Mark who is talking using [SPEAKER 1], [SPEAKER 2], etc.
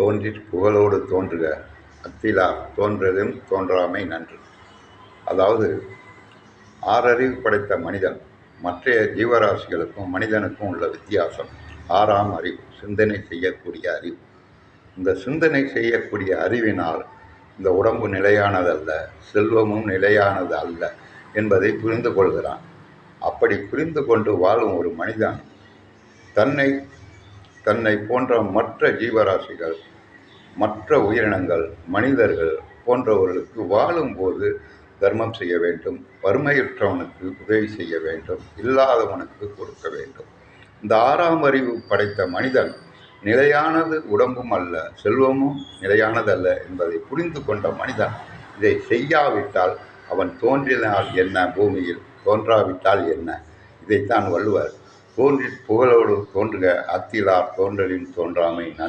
[SPEAKER 1] தோன்றிற் புகழோடு தோன்றுக அத்திலார் தோன்றலும் தோன்றாமை நன்று. அதாவது, ஆறறிவு படைத்த மனிதன் மற்றைய ஜீவராசிகளுக்கும் மனிதனுக்கும் உள்ள வித்தியாசம் ஆறாம் அறிவு, சிந்தனை செய்யக்கூடிய அறிவு. இந்த சிந்தனை செய்யக்கூடிய அறிவினால் இந்த உடம்பு நிலையானதல்ல, செல்வமும் நிலையானது அல்ல என்பதை புரிந்து கொள்கிறான். அப்படி புரிந்து கொண்டு வாழும் ஒரு மனிதன் தன்னை போன்ற மற்ற ஜீவராசிகள், மற்ற உயிரினங்கள், மனிதர்கள் போன்றவர்களுக்கு வாழும்போது தர்மம் செய்ய வேண்டும், வறுமையுற்றவனுக்கு உதவி செய்ய வேண்டும், இல்லாதவனுக்கு கொடுக்க வேண்டும். இந்த ஆறாம் அறிவு படைத்த மனிதன் நிலையானது உடம்பும் அல்ல, செல்வமும் நிலையானதல்ல என்பதை புரிந்து கொண்ட மனிதன் இதை செய்யாவிட்டால் அவன் தோன்றினால் என்ன பூமியில், தோன்றாவிட்டால் என்ன? இதைத்தான் வள்ளுவர் தோன்றிற் புகழோடு தோன்றுக அத்திலார் தோன்றலின் தோன்றாமை நன்று.